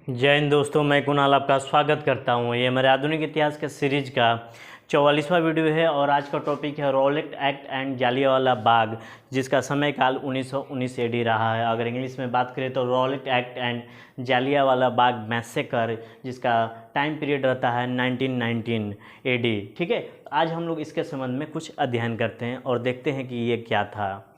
जय हिंद दोस्तों, मैं कुणाल आपका स्वागत करता हूं। ये हमारे आधुनिक इतिहास के सीरीज का 44वां वीडियो है और आज का टॉपिक है Rowlatt act and Jallianwala Bagh, जिसका समय काल 1919 एडी रहा है। अगर इंग्लिश में बात करें तो Rowlatt act and Jallianwala Bagh massacre, जिसका टाइम पीरियड रहता है 1919 एडी। ठीक है, आज हम लोग इसके संबंध में कुछ अध्ययन करते हैं और देखते हैं कि ये क्या था।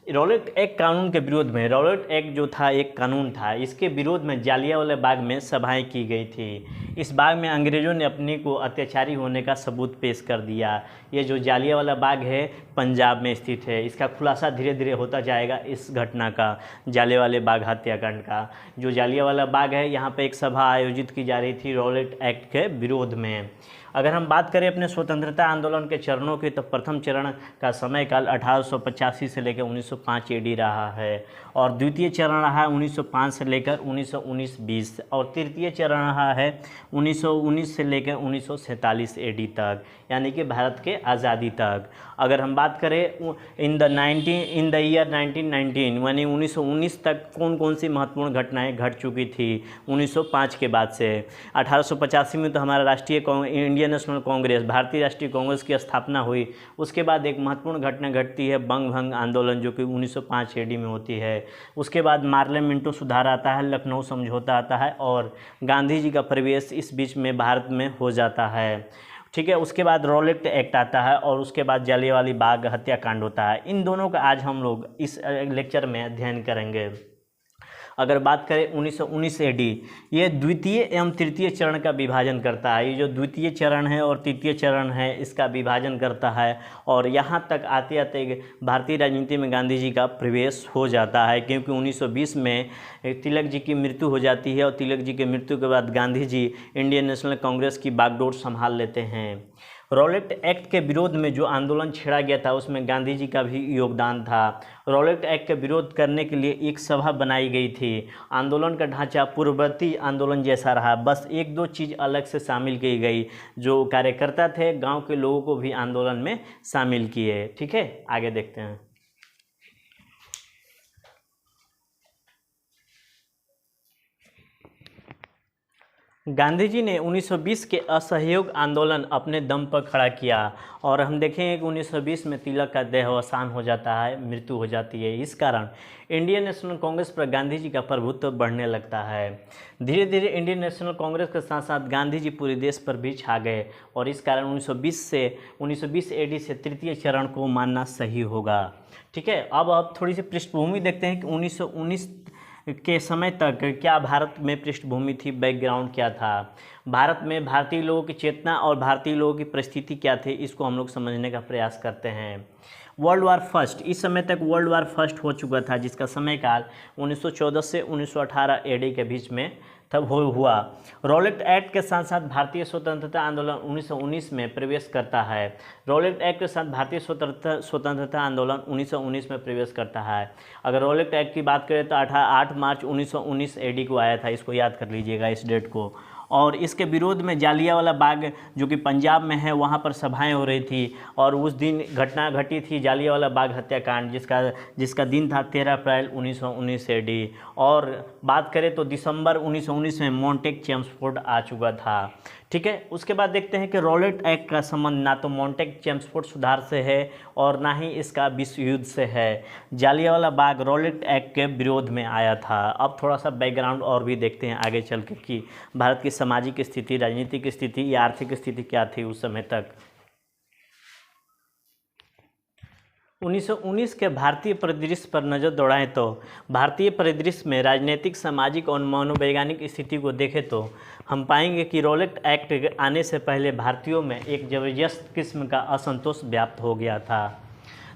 रॉलेट एक्ट कानून के विरोध में, रॉलेट एक्ट जो था एक कानून था, इसके विरोध में जालियांवाला बाग में सभाएं की गई थी। इस बाग में अंग्रेज़ों ने अपने को अत्याचारी होने का सबूत पेश कर दिया। ये जो जालियांवाला बाग है पंजाब में स्थित है। इसका खुलासा धीरे धीरे होता जाएगा इस घटना का, जालियांवाला बाग हत्याकांड का। जो जालियांवाला बाग है, यहाँ पे एक सभा आयोजित की जा रही थी रॉलेट एक्ट के विरोध में। अगर हम बात करें अपने स्वतंत्रता आंदोलन के चरणों की, तो प्रथम चरण का समय काल 1885 से लेकर 1905 एडी रहा है और द्वितीय चरण रहा 1905 से लेकर 1919-20 और तृतीय चरण रहा है 1919 से लेकर 1947 एडी तक, यानी कि भारत के आज़ादी तक। अगर हम बात करें इन द ईयर 1919 यानी 1919 तक कौन कौन सी महत्वपूर्ण घटनाएं घट चुकी थी 1905 के बाद से। 1885 में तो हमारा इंडियन नेशनल कांग्रेस, भारतीय राष्ट्रीय कांग्रेस की स्थापना हुई। उसके बाद एक महत्वपूर्ण घटना घटती है बंग भंग आंदोलन, जो कि 1905 एडी में होती है। उसके बाद मार्लेमेंटो सुधार आता है, लखनऊ समझौता आता है और गांधी जी का प्रवेश इस बीच में भारत में हो जाता है। ठीक है, उसके बाद रॉलेट एक्ट आता है और उसके बाद जालियांवाला बाग हत्याकांड होता है। इन दोनों का आज हम लोग इस लेक्चर में अध्ययन करेंगे। अगर बात करें 1919 एडी, ये द्वितीय एवं तृतीय चरण का विभाजन करता है। ये जो द्वितीय चरण है और तृतीय चरण है, इसका विभाजन करता है और यहाँ तक आते आते भारतीय राजनीति में गांधी जी का प्रवेश हो जाता है, क्योंकि 1920 में तिलक जी की मृत्यु हो जाती है और तिलक जी की मृत्यु के बाद गांधी जी इंडियन नेशनल कांग्रेस की बागडोर संभाल लेते हैं। रॉलेट एक्ट के विरोध में जो आंदोलन छेड़ा गया था, उसमें गांधी जी का भी योगदान था। रॉलेट एक्ट का विरोध करने के लिए एक सभा बनाई गई थी। आंदोलन का ढांचा पूर्ववर्ती आंदोलन जैसा रहा, बस एक दो चीज़ अलग से शामिल की गई। जो कार्यकर्ता थे गांव के लोगों को भी आंदोलन में शामिल किए। ठीक है, आगे देखते हैं। गांधी जी ने 1920 के असहयोग आंदोलन अपने दम पर खड़ा किया और हम देखेंगे कि 1920 में तिलक का देहावसान हो जाता है, मृत्यु हो जाती है। इस कारण इंडियन नेशनल कांग्रेस पर गांधी जी का प्रभुत्व बढ़ने लगता है। धीरे धीरे इंडियन नेशनल कांग्रेस के साथ साथ गांधी जी पूरे देश पर भी छा गए और इस कारण 1920 एडी से तृतीय चरण को मानना सही होगा। ठीक है, अब थोड़ी सी पृष्ठभूमि देखते हैं कि 1919 के समय तक क्या भारत में पृष्ठभूमि थी, बैकग्राउंड क्या था, भारत में भारतीय लोगों की चेतना और भारतीय लोगों की परिस्थिति क्या थी, इसको हम लोग समझने का प्रयास करते हैं। वर्ल्ड वार फर्स्ट, इस समय तक वर्ल्ड वार फर्स्ट हो चुका था, जिसका समय काल 1914 से 1918 एडी के बीच में तब हुआ। रॉलेट एक्ट के साथ साथ भारतीय स्वतंत्रता आंदोलन 1919 में प्रवेश करता है। रॉलेट एक्ट के साथ भारतीय स्वतंत्रता आंदोलन 1919 में प्रवेश करता है। अगर रॉलेट एक्ट की बात करें तो 8 मार्च 1919 एडी को आया था, इसको याद कर लीजिएगा इस डेट को। और इसके विरोध में जालियांवाला बाग, जो कि पंजाब में है, वहाँ पर सभाएं हो रही थी और उस दिन घटना घटी थी जालियांवाला बाग हत्याकांड, जिसका दिन था 13 अप्रैल 1919 एडी। और बात करें तो दिसंबर 1919 में मॉन्टेक चेम्सफोर्ड आ चुका था। ठीक है, उसके बाद देखते हैं कि रॉलेट एक्ट का संबंध ना तो मॉन्टेक चेम्सफोर्ड सुधार से है और ना ही इसका विश्व युद्ध से है। जालियांवाला बाग रॉलेट एक्ट के विरोध में आया था। अब थोड़ा सा बैकग्राउंड और भी देखते हैं आगे चल के कि भारत की सामाजिक स्थिति, राजनीतिक स्थिति या आर्थिक स्थिति क्या थी उस समय तक। 1919 के भारतीय परिदृश्य पर नज़र दौड़ाएं तो भारतीय परिदृश्य में राजनीतिक, सामाजिक और मनोवैज्ञानिक स्थिति को देखें तो हम पाएंगे कि रॉलेट एक्ट आने से पहले भारतीयों में एक ज़बरदस्त किस्म का असंतोष व्याप्त हो गया था।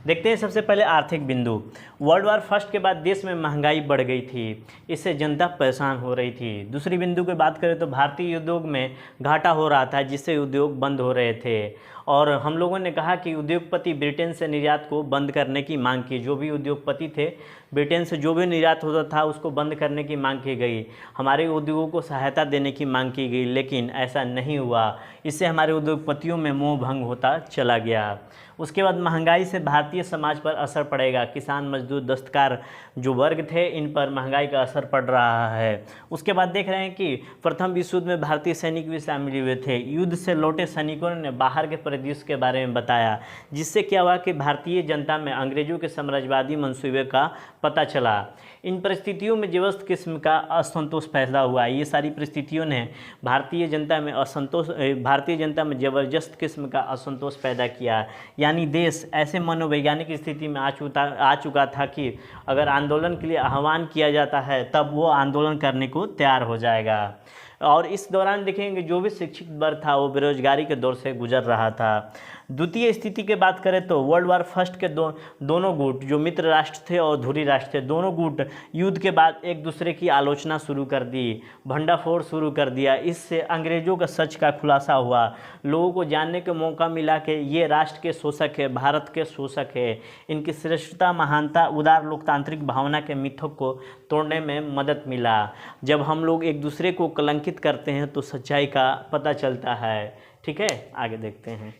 देखते हैं सबसे पहले आर्थिक बिंदु। वर्ल्ड वार फर्स्ट के बाद देश में महंगाई बढ़ गई थी, इससे जनता परेशान हो रही थी। दूसरी बिंदु की बात करें तो भारतीय उद्योग में घाटा हो रहा था, जिससे उद्योग बंद हो रहे थे और हम लोगों ने कहा कि उद्योगपति ब्रिटेन से निर्यात को बंद करने की मांग की। जो भी उद्योगपति थे, ब्रिटेन से जो भी निर्यात होता था उसको बंद करने की मांग की गई, हमारे उद्योगों को सहायता देने की मांग की गई, लेकिन ऐसा नहीं हुआ। इससे हमारे उद्योगपतियों में मोह भंग होता चला गया। उसके बाद महंगाई से भारतीय समाज पर असर पड़ेगा। किसान, मजदूर, दस्तकार जो वर्ग थे, इन पर महंगाई का असर पड़ रहा है। उसके बाद देख रहे हैं कि प्रथम विश्व युद्ध में भारतीय सैनिक भी शामिल हुए थे। युद्ध से लौटे सैनिकों ने बाहर के परिदृश्य के बारे में बताया, जिससे क्या हुआ कि भारतीय जनता में अंग्रेजों के साम्राज्यवादी मंसूबे का पता चला। इन परिस्थितियों में जबरदस्त किस्म का असंतोष पैदा हुआ। ये सारी परिस्थितियों ने भारतीय जनता में जबरदस्त किस्म का असंतोष पैदा किया। यानी देश ऐसे मनोवैज्ञानिक स्थिति में आ चुका था कि अगर आंदोलन के लिए आह्वान किया जाता है तब वो आंदोलन करने को तैयार हो जाएगा। और इस दौरान देखेंगे जो भी शिक्षित वर्ग था वो बेरोजगारी के दौर से गुजर रहा था। द्वितीय स्थिति की बात करें तो वर्ल्ड वार फर्स्ट के दोनों गुट जो मित्र राष्ट्र थे और धुरी राष्ट्र थे, दोनों गुट युद्ध के बाद एक दूसरे की आलोचना शुरू कर दी, भंडाफोड़ शुरू कर दिया। इससे अंग्रेजों का सच का खुलासा हुआ। लोगों को जानने का मौका मिला कि ये राष्ट्र के शोषक है, भारत के शोषक है। इनकी श्रेष्ठता, महानता, उदार लोकतांत्रिक भावना के मिथक को तोड़ने में मदद मिला। जब हम लोग एक दूसरे को कलंकित करते हैं तो सच्चाई का पता चलता है। ठीक है, आगे देखते हैं।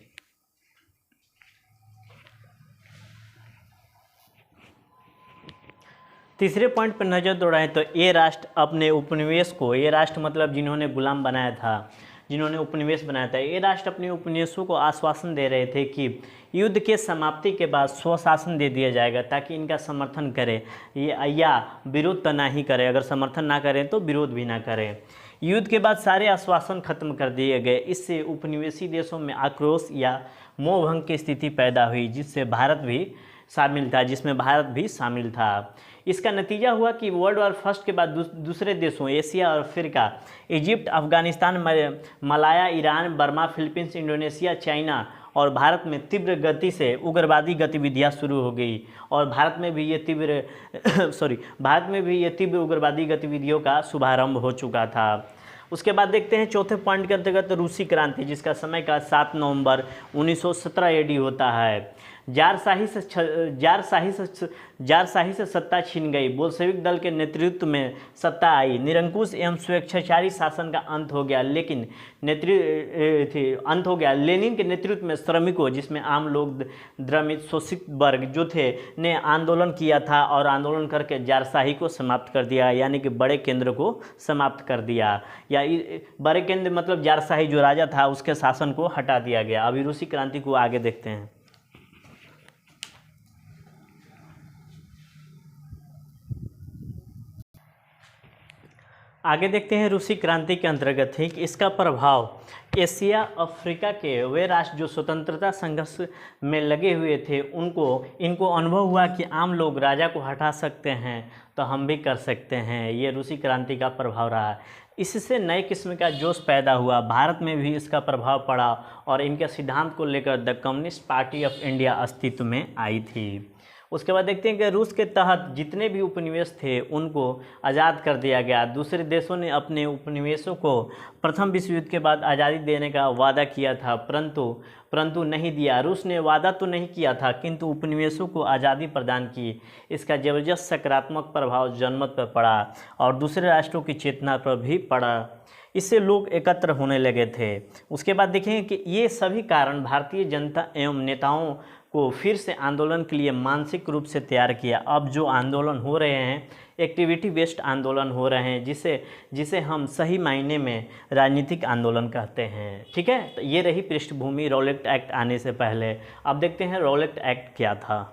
तीसरे पॉइंट पर नज़र दौड़ाएं तो ये राष्ट्र अपने उपनिवेश को, ये राष्ट्र मतलब जिन्होंने गुलाम बनाया था, जिन्होंने उपनिवेश बनाया था, ये राष्ट्र अपने उपनिवेशों को आश्वासन दे रहे थे कि युद्ध के समाप्ति के बाद स्वशासन दे दिया जाएगा ताकि इनका समर्थन करे या विरोध तो ना ही करे। अगर समर्थन ना करें तो विरोध भी ना करें। युद्ध के बाद सारे आश्वासन खत्म कर दिए गए। इससे उपनिवेशी देशों में आक्रोश या मोहभंग की स्थिति पैदा हुई, जिसमें भारत भी शामिल था। इसका नतीजा हुआ कि वर्ल्ड वार फर्स्ट के बाद दूसरे देशों एशिया और Africa, Egypt, Afghanistan, Malaya, Iran, Burma, Philippines, Indonesia, China और भारत में तीव्र गति से उग्रवादी गतिविधियां शुरू हो गई। और भारत में भी ये तीव्र उग्रवादी गतिविधियों का शुभारंभ हो चुका था। उसके बाद देखते हैं चौथे पॉइंट के अंतर्गत रूसी क्रांति, जिसका समय का 7 नवंबर 1917 AD होता है। जारशाही से सत्ता छीन गई। बोल्शेविक दल के नेतृत्व में सत्ता आई। निरंकुश एवं स्वेच्छाचारी शासन का अंत हो गया। लेनिन के नेतृत्व में श्रमिकों, जिसमें आम लोग, द्रमित, शोषित वर्ग जो थे, ने आंदोलन किया था और आंदोलन करके जारशाही को समाप्त कर दिया, यानी कि बड़े केंद्र को समाप्त कर दिया। या बड़े केंद्र मतलब जारशाही जो राजा था उसके शासन को हटा दिया गया। अभी रूसी क्रांति को आगे देखते हैं। आगे देखते हैं रूसी क्रांति के अंतर्गत है कि इसका प्रभाव एशिया, अफ्रीका के वे राष्ट्र जो स्वतंत्रता संघर्ष में लगे हुए थे इनको अनुभव हुआ कि आम लोग राजा को हटा सकते हैं तो हम भी कर सकते हैं। ये रूसी क्रांति का प्रभाव रहा। इससे नए किस्म का जोश पैदा हुआ। भारत में भी इसका प्रभाव पड़ा और इनके सिद्धांत को लेकर the communist party of India अस्तित्व में आई थी। उसके बाद देखते हैं कि रूस के तहत जितने भी उपनिवेश थे उनको आज़ाद कर दिया गया। दूसरे देशों ने अपने उपनिवेशों को प्रथम विश्व युद्ध के बाद आज़ादी देने का वादा किया था, परंतु नहीं दिया। रूस ने वादा तो नहीं किया था किंतु उपनिवेशों को आज़ादी प्रदान की। इसका जबरदस्त सकारात्मक प्रभाव जनमत पर पड़ा और दूसरे राष्ट्रों की चेतना पर भी पड़ा। इससे लोग एकत्र होने लगे थे। उसके बाद देखेंगे कि ये सभी कारण भारतीय जनता एवं नेताओं को फिर से आंदोलन के लिए मानसिक रूप से तैयार किया। अब जो आंदोलन हो रहे हैं एक्टिविटी बेस्ड आंदोलन हो रहे हैं, जिसे हम सही मायने में राजनीतिक आंदोलन कहते हैं। ठीक है, तो ये रही पृष्ठभूमि रॉलेट एक्ट आने से पहले। अब देखते हैं रॉलेट एक्ट क्या था।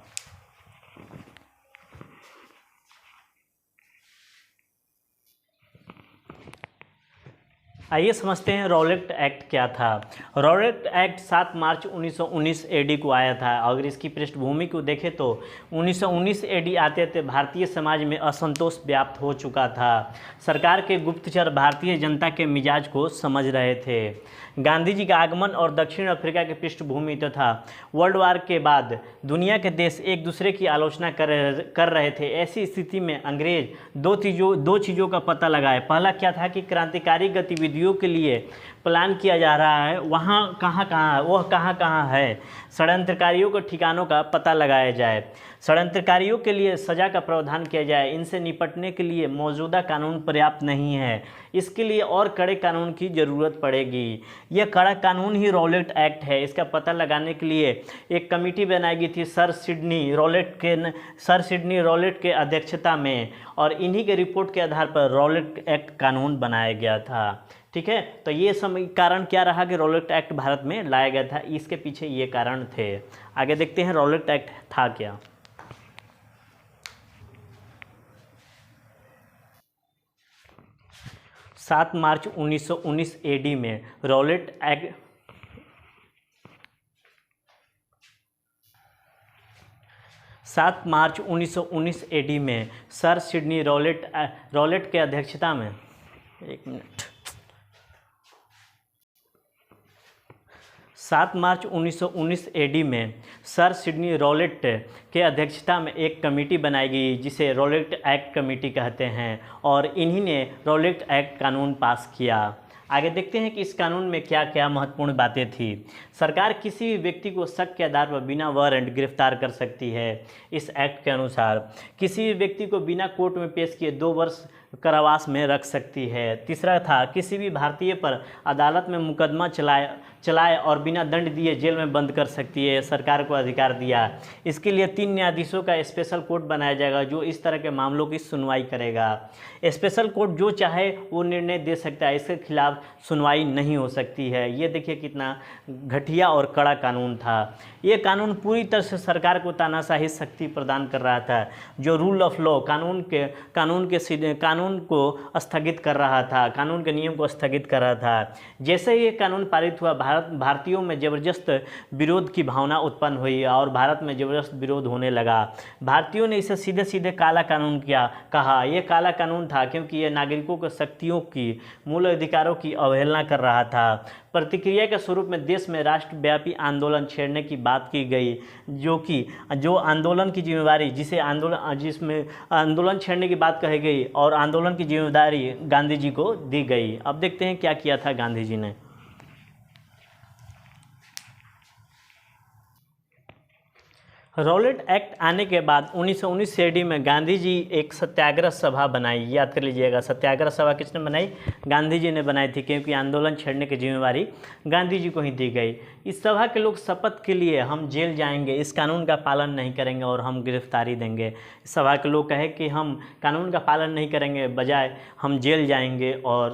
आइए समझते हैं रॉलेट एक्ट क्या था। रॉलेट एक्ट 7 मार्च 1919 AD को आया था। अगर इसकी पृष्ठभूमि को देखें तो 1919 AD आते थे भारतीय समाज में असंतोष व्याप्त हो चुका था। सरकार के गुप्तचर भारतीय जनता के मिजाज को समझ रहे थे। गांधी जी का आगमन और दक्षिण अफ्रीका की पृष्ठभूमि तथा वर्ल्ड वार के बाद दुनिया के देश एक दूसरे की आलोचना कर रहे थे। ऐसी स्थिति में अंग्रेज दो चीज़ों का पता लगाए। पहला क्या था कि क्रांतिकारी गतिविधियों के लिए प्लान किया जा रहा है वहाँ कहाँ कहाँ वह कहाँ कहाँ है, षड्यंत्रकारियों के ठिकानों का पता लगाया जाए, षड्यंत्रकारियों के लिए सज़ा का प्रावधान किया जाए। इनसे निपटने के लिए मौजूदा कानून पर्याप्त नहीं है, इसके लिए और कड़े कानून की ज़रूरत पड़ेगी। यह कड़ा कानून ही रॉलेट एक्ट है। इसका पता लगाने के लिए एक कमेटी बनाई गई थी सर सिडनी रॉलेट के अध्यक्षता में, और इन्हीं के रिपोर्ट के आधार पर रॉलेट एक्ट कानून बनाया गया था। ठीक है, तो ये समय कारण क्या रहा कि रॉलेट एक्ट भारत में लाया गया था, इसके पीछे ये कारण थे। आगे देखते हैं रॉलेट एक्ट था क्या। 7 मार्च 1919 एडी में रॉलेट एक्ट 7 मार्च 1919 एडी में सर सिडनी रॉलेट के अध्यक्षता में 7 मार्च 1919 एडी में सर सिडनी रॉलेट के अध्यक्षता में एक कमेटी बनाई गई जिसे रॉलेट एक्ट कमेटी कहते हैं, और इन्हीं ने रॉलेट एक्ट कानून पास किया। आगे देखते हैं कि इस कानून में क्या क्या महत्वपूर्ण बातें थी। सरकार किसी भी व्यक्ति को शक के आधार पर बिना वारंट गिरफ्तार कर सकती है। इस एक्ट के अनुसार किसी भी व्यक्ति को बिना कोर्ट में पेश किए 2 वर्ष कारावास में रख सकती है। तीसरा था किसी भी भारतीय पर अदालत में मुकदमा चलाए और बिना दंड दिए जेल में बंद कर सकती है, सरकार को अधिकार दिया। इसके लिए 3 न्यायाधीशों का स्पेशल कोर्ट बनाया जाएगा जो इस तरह के मामलों की सुनवाई करेगा। स्पेशल कोर्ट जो चाहे वो निर्णय दे सकता है, इसके खिलाफ सुनवाई नहीं हो सकती है। ये देखिए कितना घटिया और कड़ा कानून था। ये कानून पूरी तरह से सरकार को तानाशाही शक्ति प्रदान कर रहा था, जो रूल ऑफ लॉ कानून को स्थगित कर रहा था, कानून के नियम को स्थगित कर रहा था। जैसे ही ये कानून पारित हुआ, भारतीयों में ज़बरदस्त विरोध की भावना उत्पन्न हुई और भारत में ज़बरदस्त विरोध होने लगा। भारतीयों ने इसे सीधे सीधे काला कानून कहा। यह काला कानून था क्योंकि यह नागरिकों के शक्तियों की, मूल अधिकारों की अवहेलना कर रहा था। प्रतिक्रिया के स्वरूप में देश में राष्ट्रव्यापी आंदोलन छेड़ने की बात की गई, जो आंदोलन की जिम्मेदारी जिसमें आंदोलन छेड़ने की बात कही गई और आंदोलन की जिम्मेदारी गांधी जी को दी गई। अब देखते हैं क्या किया था गांधी जी ने। रॉलेट एक्ट आने के बाद 1919 एडी में गांधी जी एक सत्याग्रह सभा बनाई। याद कर लीजिएगा, सत्याग्रह सभा किसने बनाई? गांधी जी ने बनाई थी, क्योंकि आंदोलन छेड़ने की जिम्मेदारी गांधी जी को ही दी गई। इस सभा के लोग शपथ के लिए हम जेल जाएंगे, इस कानून का पालन नहीं करेंगे और हम गिरफ्तारी देंगे। सभा के लोग कहे कि हम कानून का पालन नहीं करेंगे, बजाय हम जेल जाएंगे और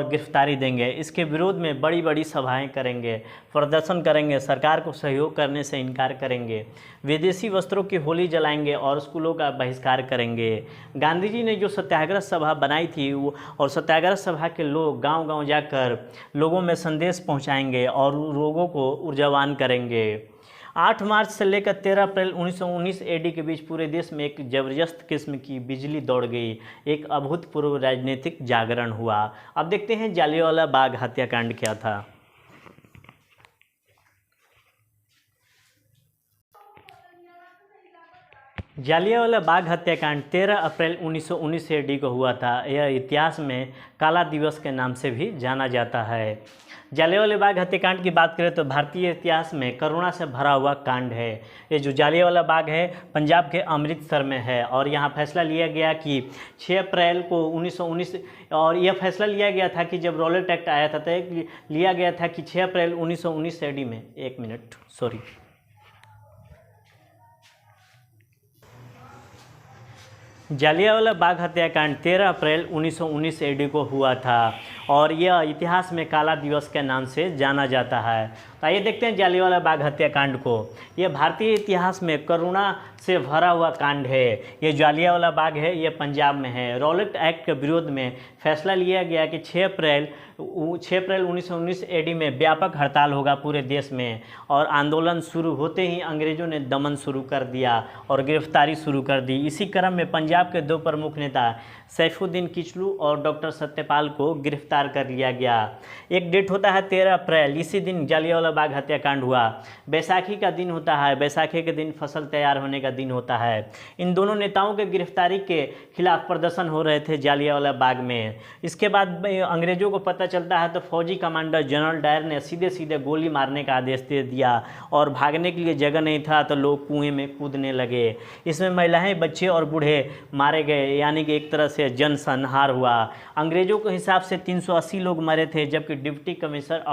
गिरफ्तारी देंगे। इसके विरोध में बड़ी बड़ी सभाएं करेंगे, प्रदर्शन करेंगे, सरकार को सहयोग करने से इनकार करेंगे, विदेशी वस्त्रों की होली जलाएंगे और स्कूलों का बहिष्कार करेंगे। गांधी जी ने जो सत्याग्रह सभा बनाई थी और सत्याग्रह सभा के लोग गांव-गांव जाकर लोगों में संदेश पहुंचाएंगे और लोगों को ऊर्जावान करेंगे। 8 मार्च से लेकर 13 अप्रैल 1919 एडी के बीच पूरे देश में एक ज़बरदस्त किस्म की बिजली दौड़ गई। एक अभूतपूर्व राजनीतिक जागरण हुआ। अब देखते हैं जालियांवाला बाग हत्याकांड क्या था। जालियांवाला बाग हत्याकांड 13 अप्रैल 1919 एडी को हुआ था। यह इतिहास में काला दिवस के नाम से भी जाना जाता है। जालियांवाला बाग हत्याकांड की बात करें तो भारतीय इतिहास में करुणा से भरा हुआ कांड है। ये जो जालियांवाला बाग है पंजाब के अमृतसर में है, और यहाँ फैसला लिया गया कि 6 अप्रैल को 1919, और यह फैसला लिया गया था कि जब रॉलेट एक्ट आया था तो लिया गया था कि 6 अप्रैल 1919 एडी में जालियांवाला बाग हत्याकांड 13 अप्रैल 1919 एडी को हुआ था, और यह इतिहास में काला दिवस के नाम से जाना जाता है। तो आइए देखते हैं जालियांवाला बाग हत्याकांड को। यह भारतीय इतिहास में करुणा से भरा हुआ कांड है। ये जालियांवाला बाग है, ये पंजाब में है। रॉलेट एक्ट के विरोध में फैसला लिया गया कि 6 अप्रैल 1919 एडी में व्यापक हड़ताल होगा पूरे देश में, और आंदोलन शुरू होते ही अंग्रेज़ों ने दमन शुरू कर दिया और गिरफ्तारी शुरू कर दी। इसी क्रम में पंजाब के 2 प्रमुख नेता सैफुद्दीन किचलू और डॉक्टर सत्यपाल को गिरफ्तार कर लिया गया। एक डेट होता है 13 अप्रैल, इसी दिन जालियांवाला बाग हत्याकांड हुआ। बैसाखी का दिन होता है, बैसाखी के दिन फसल तैयार होने का दिन होता है। इन दोनों नेताओं के गिरफ्तारी के खिलाफ प्रदर्शन हो रहे थे जालियांवाला बाग में। इसके बाद अंग्रेजों को पता चलता है तो फौजी कमांडर जनरल डायर ने सीधे सीधे गोली मारने का आदेश दे दिया और भागने के लिए जगह नहीं था तो लोग कुएं में कूदने लगे। इसमें महिलाएं, बच्चे और बूढ़े मारे गए, यानी कि एक तरह से जनसंहार हुआ। अंग्रेजों के हिसाब से 380 लोग मरे थे, जबकि डिप्टी कमिश्नर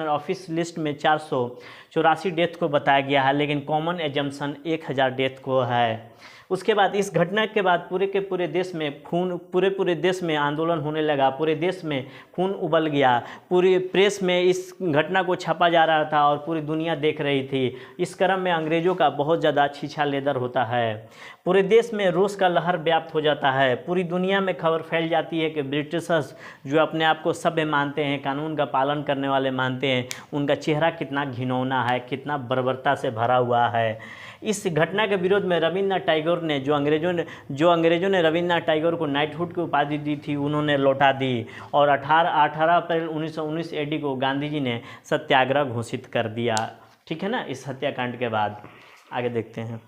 ऑफिस लिस्ट में 484 डेथ को बताया गया है, लेकिन कॉमन एजम्पशन 1000 डेथ को है। उसके बाद इस घटना के बाद पूरे देश में पूरे देश में आंदोलन होने लगा। पूरे देश में खून उबल गया। पूरी प्रेस में इस घटना को छापा जा रहा था और पूरी दुनिया देख रही थी। इस क्रम में अंग्रेज़ों का बहुत ज़्यादा छीछा लेदर होता है। पूरे देश में रोष का लहर व्याप्त हो जाता है। पूरी दुनिया में खबर फैल जाती है कि ब्रिटिशर्स जो अपने आप को सभ्य मानते हैं, कानून का पालन करने वाले मानते हैं, उनका चेहरा कितना घिनौना है, कितना बर्बरता से भरा हुआ है। इस घटना के विरोध में रविन्द्रनाथ टैगोर ने जो अंग्रेज़ों ने रविन्द्रनाथ टैगोर को नाइटहुड की उपाधि दी थी, उन्होंने लौटा दी और 18 अप्रैल 1919 AD को गांधी जी ने सत्याग्रह घोषित कर दिया। ठीक है ना। इस हत्याकांड के बाद आगे देखते हैं।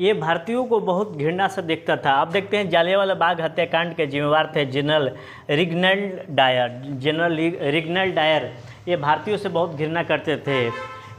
ये भारतीयों को बहुत घृणा से देखता था। अब देखते हैं जालियांवाला बाग हत्याकांड के जिम्मेवार थे जनरल रिगनल्ड डायर। ये भारतीयों से बहुत घृणा करते थे।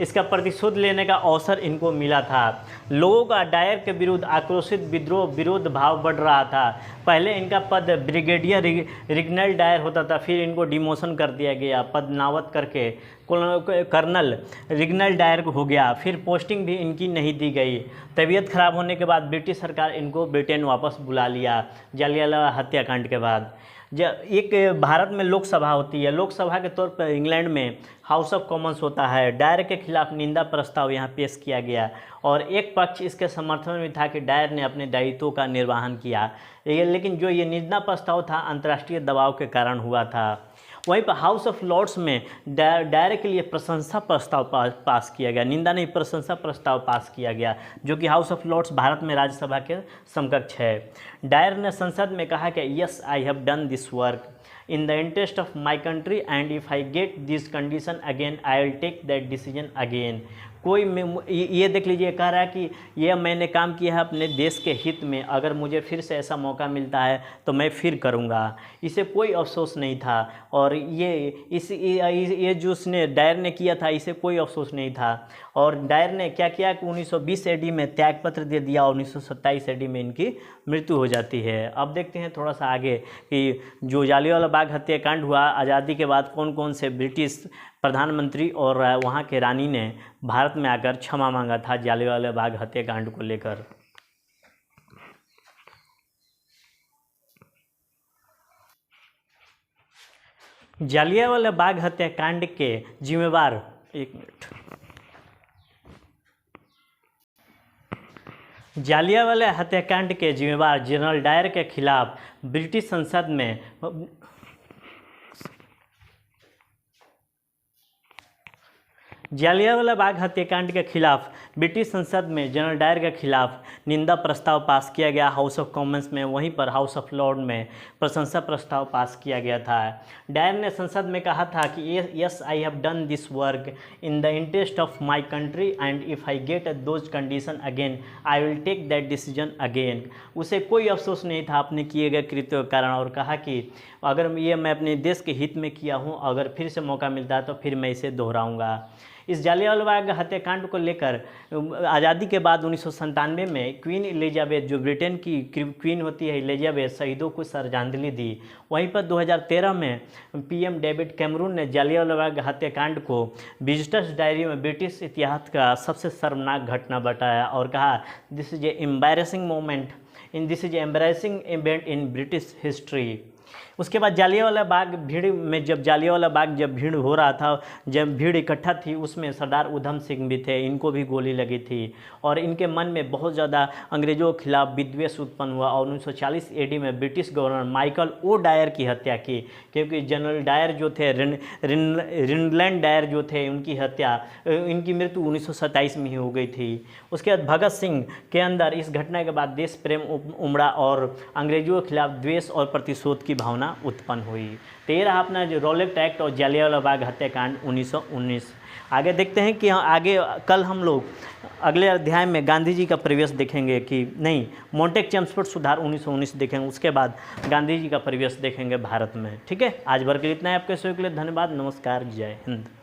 इसका प्रतिशोध लेने का अवसर इनको मिला था। लोगों का डायर के विरुद्ध आक्रोशित विरोध भाव बढ़ रहा था। पहले इनका पद ब्रिगेडियर रिगनल्ड डायर होता था, फिर इनको डिमोशन कर दिया गया, पदनावत करके कर्नल रिगनल्ड डायर को हो गया। फिर पोस्टिंग भी इनकी नहीं दी गई। तबीयत खराब होने के बाद ब्रिटिश सरकार इनको ब्रिटेन वापस बुला लिया जालियांवाला हत्याकांड के बाद। एक भारत में लोकसभा होती है, लोकसभा के तौर पर इंग्लैंड में हाउस ऑफ कॉमन्स होता है। डायर के खिलाफ निंदा प्रस्ताव यहाँ पेश किया गया और एक पक्ष इसके समर्थन में था कि डायर ने अपने दायित्वों का निर्वहन किया, लेकिन जो ये निंदा प्रस्ताव था अंतर्राष्ट्रीय दबाव के कारण हुआ था। वहीं पर हाउस ऑफ लॉर्ड्स में डायर के लिए प्रशंसा प्रस्ताव पास किया गया, निंदा नहीं, प्रशंसा प्रस्ताव पास किया गया, जो कि हाउस ऑफ लॉर्ड्स भारत में राज्यसभा के समकक्ष है। डायर ने संसद में कहा कि yes I have done this work in the interest of my country and if I get this condition again I will take that decision again। ये देख लीजिए, कह रहा है कि ये मैंने काम किया है अपने देश के हित में, अगर मुझे फिर से ऐसा मौका मिलता है तो मैं फिर करूँगा। इसे कोई अफसोस नहीं था और ये जो उसने डायर ने किया था इसे कोई अफसोस नहीं था। और डायर ने क्या किया कि 1920 AD में त्यागपत्र दे दिया और 1927 AD में इनकी मृत्यु हो जाती है। अब देखते हैं थोड़ा सा आगे कि जो जालियांवाला बाग हत्याकांड हुआ, आज़ादी के बाद कौन कौन से ब्रिटिश प्रधानमंत्री और वहाँ के रानी ने भारत में आकर क्षमा मांगा था जालियांवाला बाग हत्याकांड को लेकर। जालियांवाला बाग हत्याकांड के जिम्मेवार जालियांवाला हत्याकांड के जिम्मेवार जनरल डायर के खिलाफ ब्रिटिश संसद में जालियांवाला बाग हत्याकांड के खिलाफ ब्रिटिश संसद में जनरल डायर के खिलाफ निंदा प्रस्ताव पास किया गया हाउस ऑफ कॉमन्स में। वहीं पर हाउस ऑफ लॉर्ड में प्रशंसा प्रस्ताव पास किया गया था। डायर ने संसद में कहा था कि yes I have done this work in the interest of my country and if I get those condition again I will take that decision again. उसे कोई अफसोस नहीं था अपने किए गए कृत्यों के कारण और कहा कि अगर ये मैं अपने देश के हित में किया हूँ, अगर फिर से मौका मिलता है तो फिर मैं इसे दोहराऊँगा। इस जालियांवाला बाग हत्याकांड को लेकर आज़ादी के बाद 1997 में क्वीन एलिजाबेथ, जो ब्रिटेन की क्वीन होती है एलिजाबेथ, शहीदों को श्रद्धांजलि दी। वहीं पर 2013 में PM डेविड कैमरून ने जालियांवाला बाग हत्याकांड को विजिटर्स डायरी में ब्रिटिश इतिहास का सबसे शर्मनाक घटना बताया और कहा this is a embarrassing event in British history. उसके बाद जालियांवाला बाग भीड़ में जब जालियांवाला बाग जब भीड़ हो रहा था, जब भीड़ इकट्ठा थी, उसमें सरदार उधम सिंह भी थे, इनको भी गोली लगी थी और इनके मन में बहुत ज़्यादा अंग्रेज़ों के खिलाफ विद्वेष उत्पन्न हुआ और 1940 AD में British governor Michael O'Dwyer की हत्या की, क्योंकि जनरल डायर जो थे, रिनलैंड डायर जो थे, उनकी हत्या, इनकी मृत्यु 1927 में ही हो गई थी। उसके बाद भगत सिंह के अंदर इस घटना के बाद देश प्रेम उमड़ा और अंग्रेज़ों के खिलाफ द्वेष और प्रतिशोध की भावना उत्पन्न हुई। तो ये रहा अपना जो रॉलेट एक्ट और जालियांवाला बाग हत्याकांड 1919। आगे देखते हैं कि आगे कल हम लोग अगले अध्याय में गांधी जी का परिवेश देखेंगे कि नहीं, मॉन्टेक चेम्सफोर्ड सुधार 1919 देखेंगे, उसके बाद गांधी जी का परिवेश देखेंगे भारत में। ठीक है, आज भर के लिए इतना है। आपके सहयोग के लिए धन्यवाद। नमस्कार, जय हिंद।